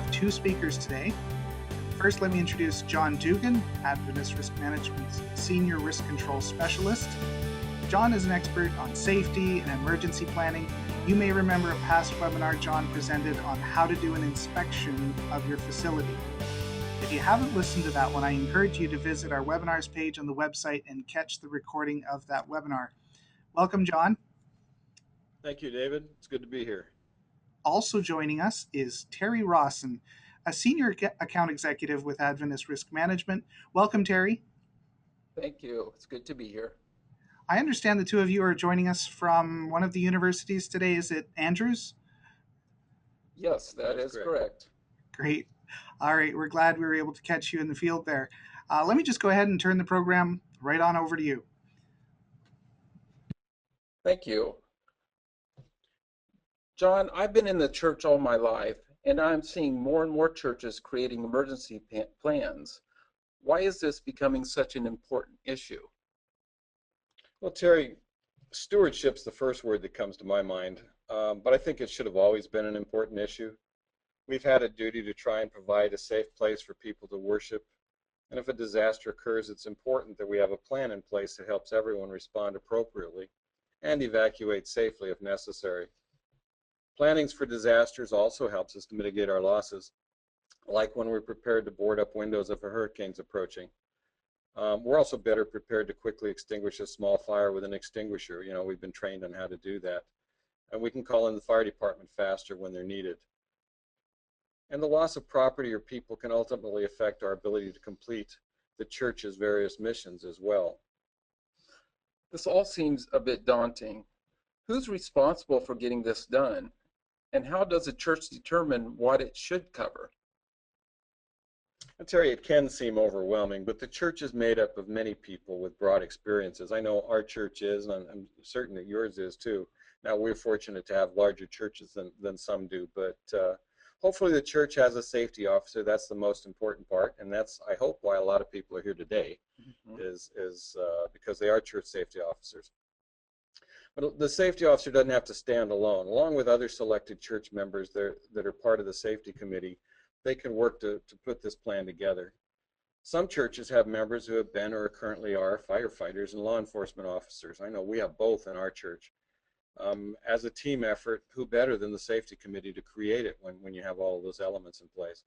have two speakers today. First, let me introduce John Dougan, Adventist Risk Management's Senior Risk Control Specialist. John is an expert on safety and emergency planning. You may remember a past webinar John presented on how to do an inspection of your facility. If you haven't listened to that one, I encourage you to visit our webinars page on the website and catch the recording of that webinar. Welcome, John. Thank you, David. It's good to be here. Also joining us is Terry Rawson, a Senior Account Executive with Adventist Risk Management. Welcome, Terry. Thank you. It's good to be here. I understand the two of you are joining us from one of the universities today. Is it Andrews? Yes, that is correct. Great. All right, we're glad we were able to catch you in the field there. Let me just go ahead and turn the program right on over to you. Thank you. John, I've been in the church all my life, and I'm seeing more and more churches creating emergency plans. Why is this becoming such an important issue? Well, Terry, stewardship's the first word that comes to my mind, but I think it should have always been an important issue. We've had a duty to try and provide a safe place for people to worship, and if a disaster occurs, it's important that we have a plan in place that helps everyone respond appropriately and evacuate safely if necessary. Planning for disasters also helps us to mitigate our losses, like when we're prepared to board up windows if a hurricane's approaching. We're also better prepared to quickly extinguish a small fire with an extinguisher. You know, we've been trained on how to do that. And we can call in the fire department faster when they're needed. And the loss of property or people can ultimately affect our ability to complete the church's various missions as well. This all seems a bit daunting. Who's responsible for getting this done? And how does a church determine what it should cover? And Terry, it can seem overwhelming, but the church is made up of many people with broad experiences. I know our church is, and I'm certain that yours is too. Now, we're fortunate to have larger churches than some do, but hopefully the church has a safety officer. That's the most important part, and that's, I hope, why a lot of people are here today, is because they are church safety officers. But the safety officer doesn't have to stand alone. Along with other selected church members that are part of the safety committee, they can work to put this plan together. Some churches have members who have been or currently are firefighters and law enforcement officers. I know we have both in our church. As a team effort, who better than the safety committee to create it when you have all of those elements in place?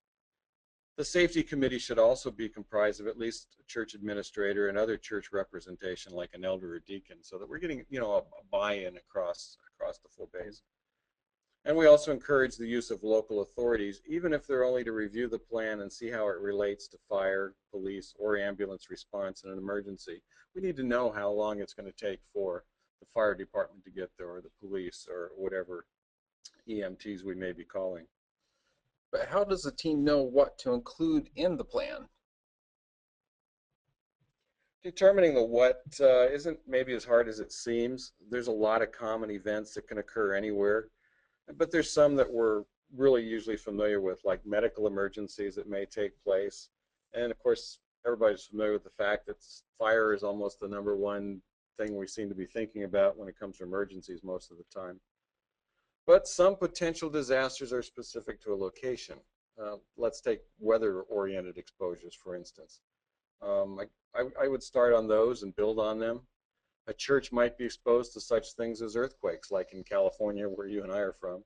The safety committee should also be comprised of at least a church administrator and other church representation like an elder or deacon, so that we're getting, you know, a buy-in across the full base. And we also encourage the use of local authorities, even if they're only to review the plan and see how it relates to fire, police, or ambulance response in an emergency. We need to know how long it's going to take for the fire department to get there, or the police, or whatever EMTs we may be calling. But how does the team know what to include in the plan? Determining the what isn't maybe as hard as it seems. There's a lot of common events that can occur anywhere, but there's some that we're really usually familiar with, like medical emergencies that may take place. And of course, everybody's familiar with the fact that fire is almost the #1 thing we seem to be thinking about when it comes to emergencies most of the time. But some potential disasters are specific to a location. Let's take weather-oriented exposures, for instance. I would start on those and build on them. A church might be exposed to such things as earthquakes, like in California, where you and I are from.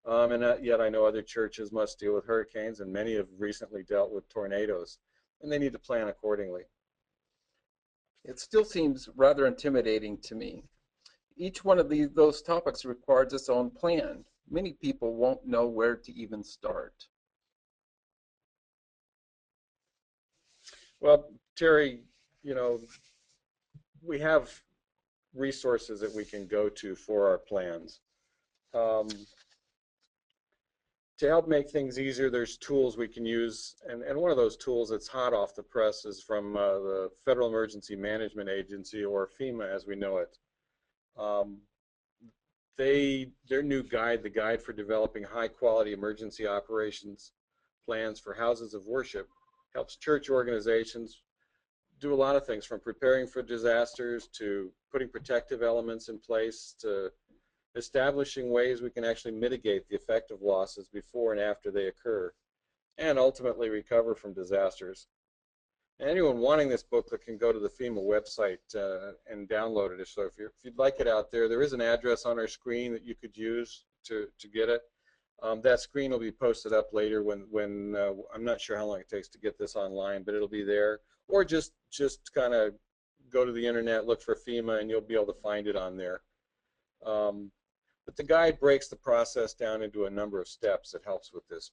And yet I know other churches must deal with hurricanes, and many have recently dealt with tornadoes, and they need to plan accordingly. It still seems rather intimidating to me. Each one of those topics requires its own plan. Many people won't know where to even start. Well, Terry, you know, we have resources that we can go to for our plans. To help make things easier, there's tools we can use, and one of those tools that's hot off the press is from the Federal Emergency Management Agency, or FEMA as we know it. Their new guide, the Guide for Developing High-Quality Emergency Operations Plans for Houses of Worship, helps church organizations do a lot of things, from preparing for disasters to putting protective elements in place to establishing ways we can actually mitigate the effect of losses before and after they occur. and ultimately recover from disasters. Anyone wanting this booklet can go to the FEMA website and download it. So if you'd like it out there, there is an address on our screen that you could use to get it. That screen will be posted up later when I'm not sure how long it takes to get this online, but it'll be there. Or just kind of go to the internet, look for FEMA, and you'll be able to find it on there. But the guide breaks the process down into a number of steps that helps with this.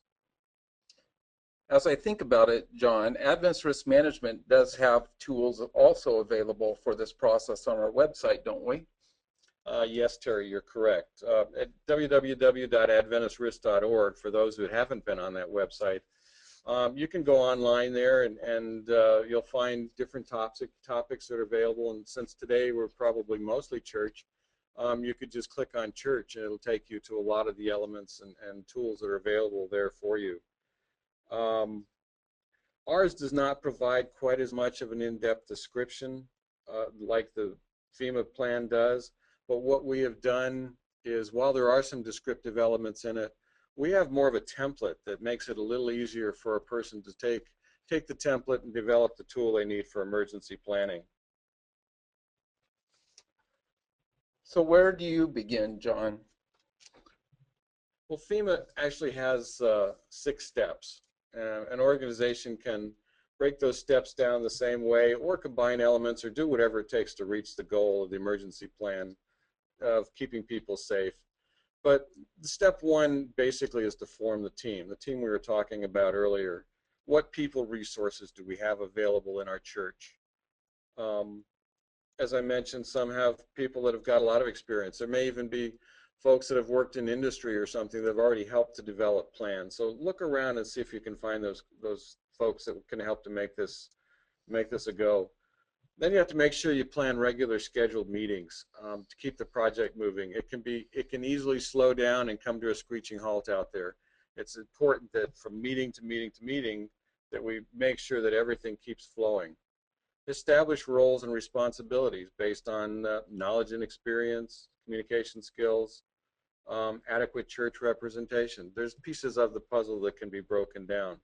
As I think about it, John, Advanced Risk Management does have tools also available for this process on our website, don't we? Yes, Terry, you're correct. At www.adventistrisk.org, for those who haven't been on that website, you can go online there and you'll find different topics that are available. And since today we're probably mostly church, you could just click on church and it'll take you to a lot of the elements and tools that are available there for you. Ours does not provide quite as much of an in-depth description like the FEMA plan does, but what we have done is, while there are some descriptive elements in it, we have more of a template that makes it a little easier for a person to take the template and develop the tool they need for emergency planning. So where do you begin, John? Well, FEMA actually has 6 steps. An organization can break those steps down the same way or combine elements or do whatever it takes to reach the goal of the emergency plan of keeping people safe. But step 1 basically is to form the team we were talking about earlier. What people resources do we have available in our church? As I mentioned, some have people that have got a lot of experience. There may even be folks that have worked in industry or something that have already helped to develop plans. So look around and see if you can find those folks that can help to make this a go. Then you have to make sure you plan regular scheduled meetings to keep the project moving. It can easily slow down and come to a screeching halt out there. It's important that from meeting to meeting to meeting that we make sure that everything keeps flowing. Establish roles and responsibilities based on knowledge and experience, communication skills, adequate church representation. There's pieces of the puzzle that can be broken down.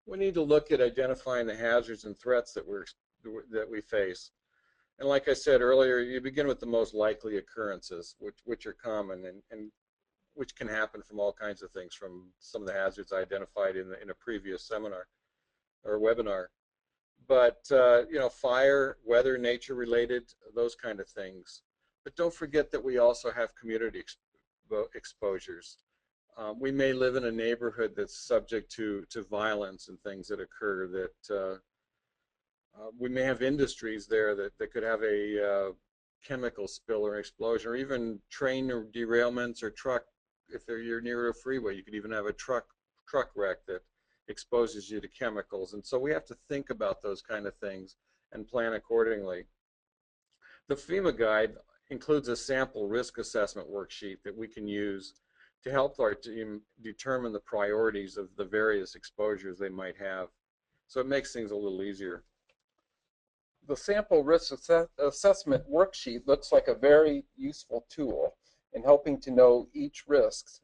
We need to look at identifying the hazards and threats that we face. And like I said earlier, you begin with the most likely occurrences, which are common and which can happen from all kinds of things, from some of the hazards identified in a previous seminar or webinar. But fire, weather, nature related, those kind of things. But don't forget that we also have community exposures. We may live in a neighborhood that's subject to violence and things that occur, that we may have industries there that could have a chemical spill or explosion, or even train or derailments, or truck, if you're near a freeway, you could even have a truck wreck that exposes you to chemicals. And so we have to think about those kind of things and plan accordingly. The FEMA guide includes a sample risk assessment worksheet that we can use to help our team determine the priorities of the various exposures they might have. So it makes things a little easier. The sample risk assessment worksheet looks like a very useful tool in helping to know each risk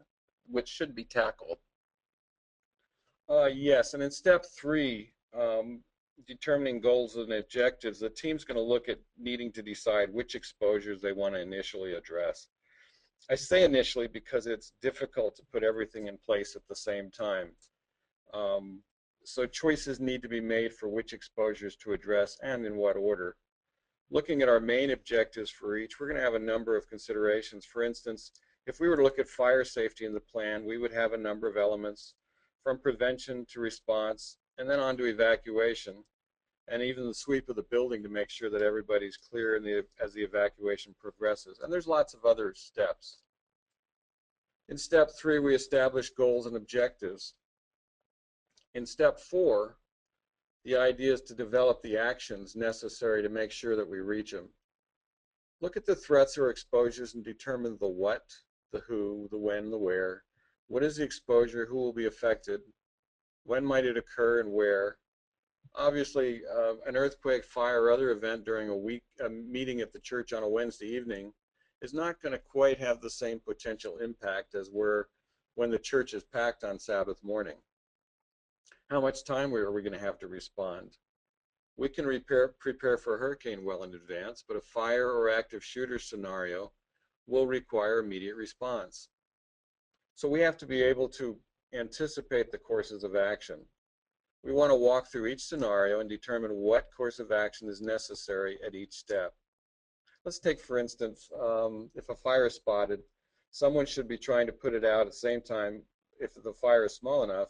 which should be tackled. Yes, and in step 3, determining goals and objectives, the team's going to look at needing to decide which exposures they want to initially address. I say initially because it's difficult to put everything in place at the same time. So choices need to be made for which exposures to address and in what order. Looking at our main objectives for each, we're going to have a number of considerations. For instance, if we were to look at fire safety in the plan, we would have a number of elements, from prevention to response, and then on to evacuation, and even the sweep of the building to make sure that everybody's clear as the evacuation progresses. And there's lots of other steps. In step 3, we establish goals and objectives. In step 4, the idea is to develop the actions necessary to make sure that we reach them. Look at the threats or exposures and determine the what, the who, the when, the where. What is the exposure? Who will be affected? When might it occur and where? Obviously, an earthquake, fire, or other event during a meeting at the church on a Wednesday evening is not going to quite have the same potential impact as when the church is packed on Sabbath morning. How much time are we going to have to respond? We can prepare for a hurricane well in advance, but a fire or active shooter scenario will require immediate response. So we have to be able to anticipate the courses of action. We want to walk through each scenario and determine what course of action is necessary at each step. Let's take, for instance, if a fire is spotted, someone should be trying to put it out at the same time, if the fire is small enough,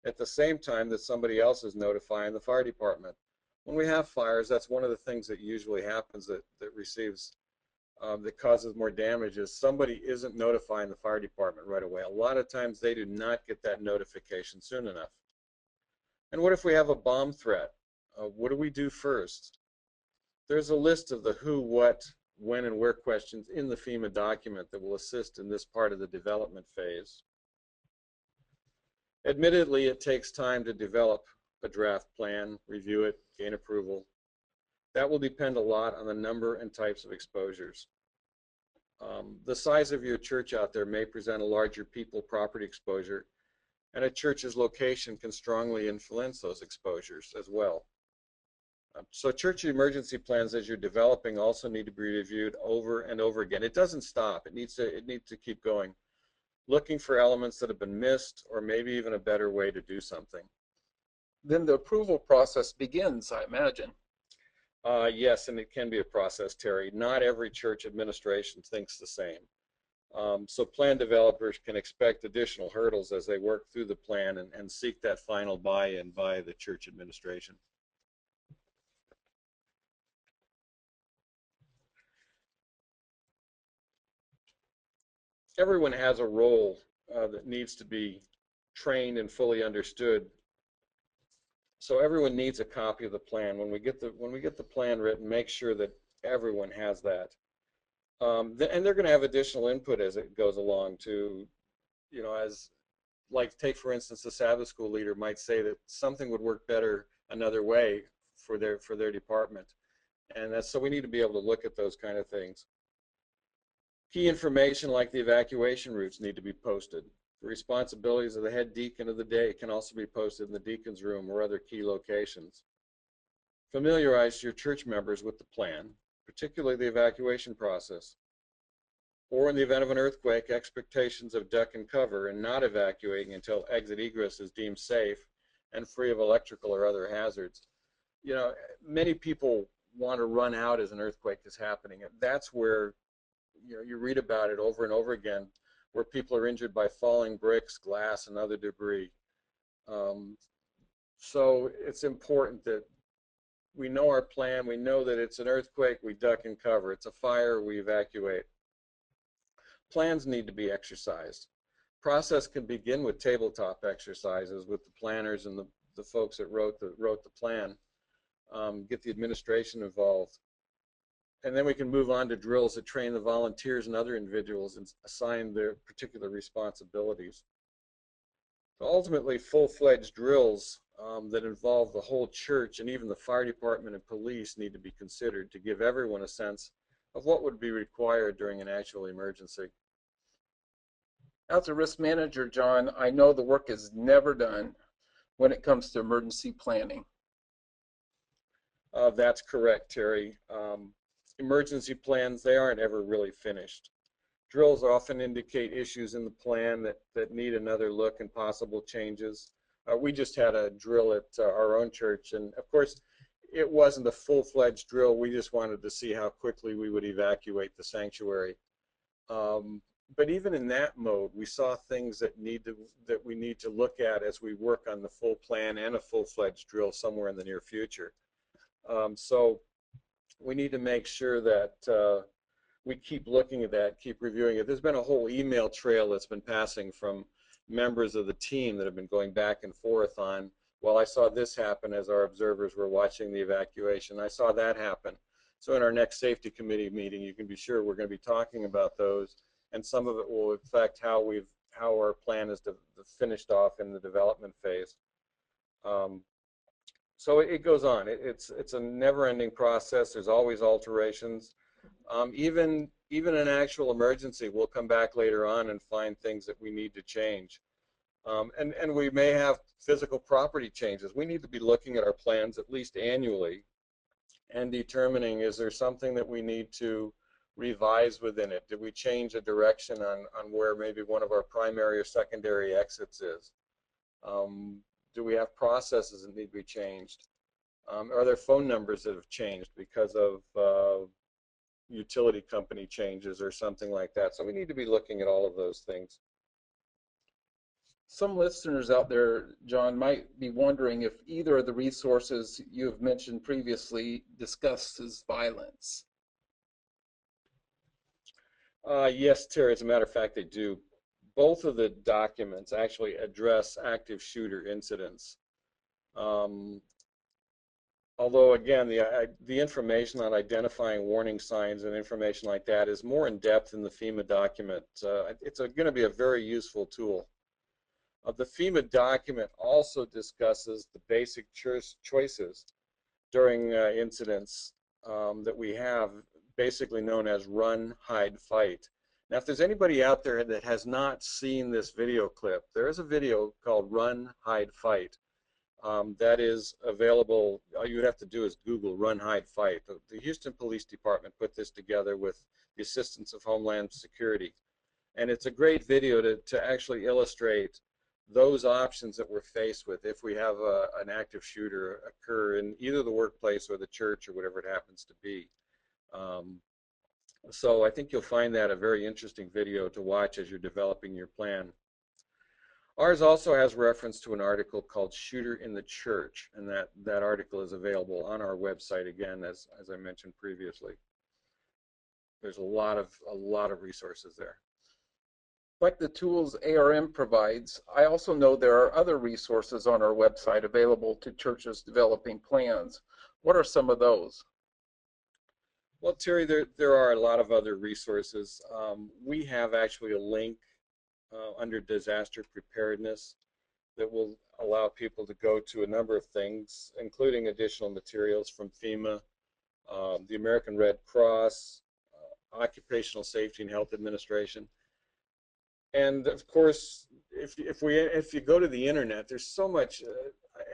at the same time that somebody else is notifying the fire department. When we have fires, that's one of the things that usually happens that causes more damage is somebody isn't notifying the fire department right away. A lot of times they do not get that notification soon enough. And what if we have a bomb threat? What do we do first? There's a list of the who, what, when, and where questions in the FEMA document that will assist in this part of the development phase. Admittedly, it takes time to develop a draft plan, review it, gain approval. That will depend a lot on the number and types of exposures. The size of your church out there may present a larger people property exposure, and a church's location can strongly influence those exposures as well. So church emergency plans, as you're developing, also need to be reviewed over and over again. It doesn't stop. It needs to keep going, looking for elements that have been missed, or maybe even a better way to do something. Then the approval process begins, I imagine. Yes, and it can be a process, Terry. Not every church administration thinks the same. So plan developers can expect additional hurdles as they work through the plan and seek that final buy-in by the church administration. Everyone has a role that needs to be trained and fully understood. So everyone needs a copy of the plan. When we get the plan written, make sure that everyone has that. And they're going to have additional input as it goes along to, as like take for instance, the Sabbath school leader might say that something would work better another way for their department, and so we need to be able to look at those kind of things. Key information like the evacuation routes need to be posted. The responsibilities of the head deacon of the day can also be posted in the deacon's room or other key locations. Familiarize your church members with the plan, particularly the evacuation process. Or in the event of an earthquake, expectations of duck and cover and not evacuating until exit egress is deemed safe and free of electrical or other hazards. Many people want to run out as an earthquake is happening. That's where you read about it over and over again, where people are injured by falling bricks, glass, and other debris. So it's important that we know our plan. We know that it's an earthquake, we duck and cover. It's a fire, we evacuate. Plans need to be exercised. Process can begin with tabletop exercises with the planners and the folks that wrote the plan. Get the administration involved. And then we can move on to drills that train the volunteers and other individuals and assign their particular responsibilities. So ultimately, full-fledged drills that involve the whole church and even the fire department and police need to be considered to give everyone a sense of what would be required during an actual emergency. As a risk manager, John, I know the work is never done when it comes to emergency planning. That's correct, Terry. Emergency plans, they aren't ever really finished. Drills often indicate issues in the plan that need another look and possible changes. We just had a drill at our own church, and of course it wasn't a full-fledged drill. We just wanted to see how quickly we would evacuate the sanctuary. But even in that mode, we saw things that we need to look at as we work on the full plan and a full-fledged drill somewhere in the near future. So we need to make sure that we keep looking at that, keep reviewing it. There's been a whole email trail that's been passing from members of the team that have been going back and forth on, well, I saw this happen as our observers were watching the evacuation. I saw that happen. So in our next safety committee meeting, you can be sure we're going to be talking about those, and some of it will affect how our plan is finished off in the development phase. So it goes on. It's a never-ending process. There's always alterations. Even an actual emergency, we'll come back later on and find things that we need to change. And we may have physical property changes. We need to be looking at our plans at least annually and determining, is there something that we need to revise within it? Did we change a direction on where maybe one of our primary or secondary exits is? Do we have processes that need to be changed? Are there phone numbers that have changed because of utility company changes or something like that? So we need to be looking at all of those things. Some listeners out there, John, might be wondering if either of the resources you have mentioned previously discusses violence. Yes, Terry, as a matter of fact, they do. Both of the documents actually address active shooter incidents. Although, again, the information on identifying warning signs and information like that is more in depth in the FEMA document. It's going to be a very useful tool. The FEMA document also discusses the basic choices during incidents that we have, basically known as run, hide, fight. Now, if there's anybody out there that has not seen this video clip, there is a video called Run, Hide, Fight. That is available. All you would have to do is Google Run, Hide, Fight. The Houston Police Department put this together with the assistance of Homeland Security. And it's a great video to actually illustrate those options that we're faced with if we have an active shooter occur in either the workplace or the church or whatever it happens to be. So I think you'll find that a very interesting video to watch as you're developing your plan. Ours also has reference to an article called Shooter in the Church, and that article is available on our website again, as I mentioned previously. There's a lot of resources there. Like the tools ARM provides, I also know there are other resources on our website available to churches developing plans. What are some of those? Well, Terry, there are a lot of other resources. We have actually a link under disaster preparedness that will allow people to go to a number of things, including additional materials from FEMA, the American Red Cross, Occupational Safety and Health Administration. And of course, if you go to the internet, there's so much.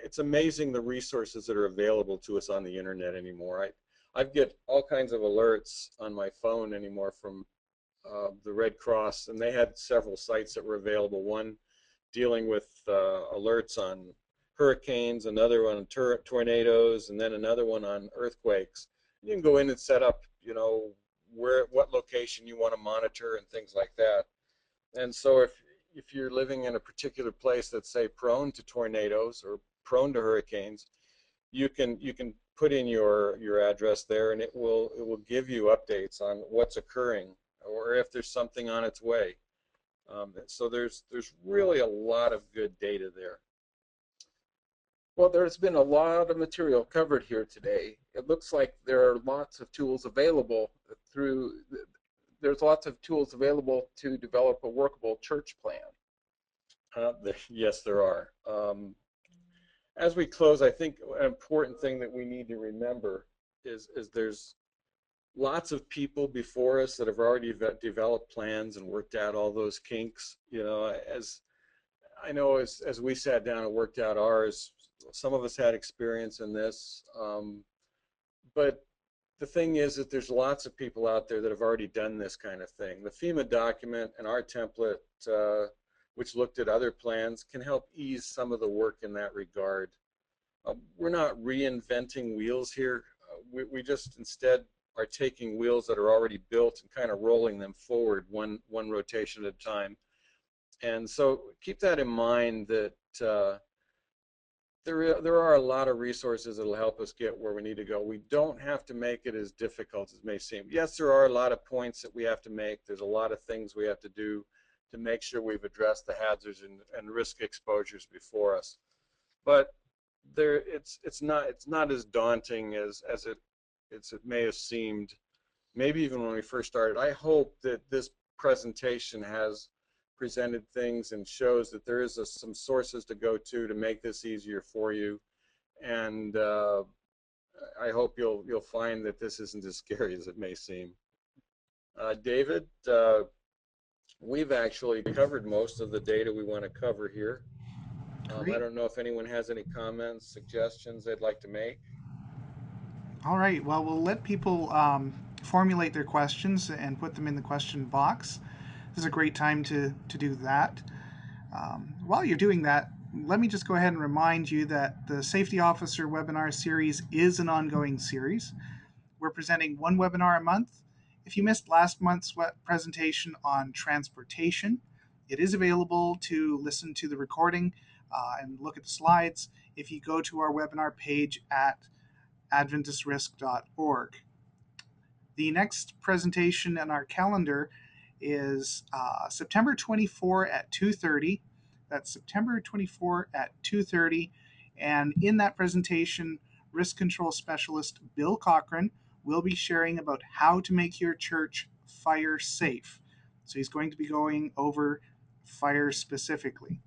It's amazing the resources that are available to us on the internet anymore. I get all kinds of alerts on my phone anymore from the Red Cross, and they had several sites that were available. One dealing with alerts on hurricanes, another one on tornadoes, and then another one on earthquakes. You can go in and set up, what location you want to monitor and things like that. And so if you're living in a particular place that's, say, prone to tornadoes or prone to hurricanes, you can put in your address there, and it will give you updates on what's occurring or if there's something on its way. So there's really a lot of good data there. Well, there's been a lot of material covered here today. It looks like there are lots of tools available there's lots of tools available to develop a workable church plan. Yes, there are. As we close, I think an important thing that we need to remember is there's lots of people before us that have already developed plans and worked out all those kinks. As I know, as we sat down and worked out ours, some of us had experience in this, but the thing is that there's lots of people out there that have already done this kind of thing. The FEMA document and our template, which looked at other plans, can help ease some of the work in that regard. We're not reinventing wheels here. We just instead are taking wheels that are already built and kind of rolling them forward one rotation at a time. And so keep that in mind, that there are a lot of resources that will help us get where we need to go. We don't have to make it as difficult as it may seem. Yes, there are a lot of points that we have to make. There's a lot of things we have to do to make sure we've addressed the hazards and risk exposures before us. But it's not as daunting as it may have seemed, maybe even when we first started. I hope that this presentation has presented things and shows that there is some sources to go to make this easier for you, and I hope you'll find that this isn't as scary as it may seem. David, We've actually covered most of the data we want to cover here. I Great. don't know if anyone has any comments, suggestions they'd like to make. All right. Well, we'll let people formulate their questions and put them in the question box. This is a great time to do that. While you're doing that, let me just go ahead and remind you that the Safety Officer webinar series is an ongoing series. We're presenting one webinar a month. If you missed last month's presentation on transportation, it is available to listen to the recording and look at the slides if you go to our webinar page at adventistrisk.org. The next presentation on our calendar is September 24 at 2:30. That's September 24 at 2:30. And in that presentation, risk control specialist Bill Cochran will be sharing about how to make your church fire safe. So he's going to be going over fire specifically.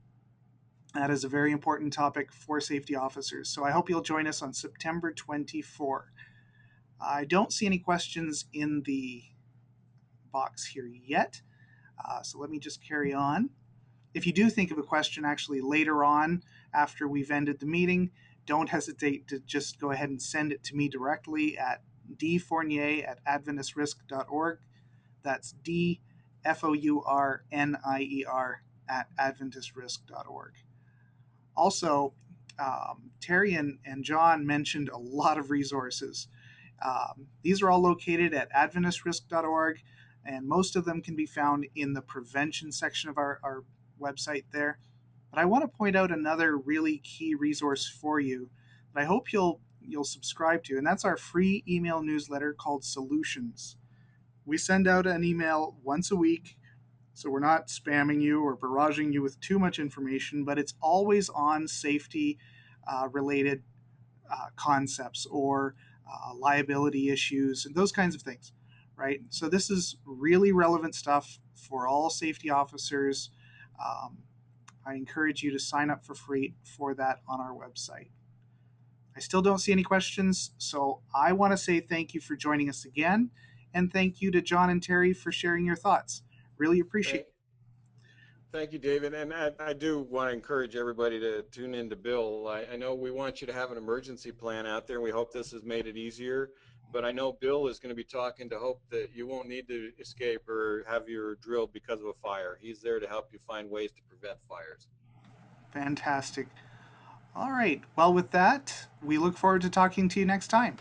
That is a very important topic for safety officers. So I hope you'll join us on September 24. I don't see any questions in the box here yet. So let me just carry on. If you do think of a question actually later on after we've ended the meeting, don't hesitate to just go ahead and send it to me directly at dfournier@adventistrisk.org. That's dfournier@adventistrisk.org. Also, Terry and John mentioned a lot of resources. These are all located at adventistrisk.org, and most of them can be found in the prevention section of our website there. But I want to point out another really key resource for you that I hope you'll subscribe to, and that's our free email newsletter called Solutions. We send out an email once a week, so we're not spamming you or barraging you with too much information, but it's always on safety related concepts or liability issues and those kinds of things, right? So this is really relevant stuff for all safety officers. Um, I encourage you to sign up for free for that on our website. I still don't see any questions, so I want to say thank you for joining us again, and thank you to John and Terry for sharing your thoughts. Really appreciate Thank, it. Thank you, David. And I do want to encourage everybody to tune in to Bill. I know we want you to have an emergency plan out there. We hope this has made it easier. But I know Bill is going to be talking to hope that you won't need to escape or have your drill because of a fire. He's there to help you find ways to prevent fires. Fantastic. All right. Well, with that, we look forward to talking to you next time.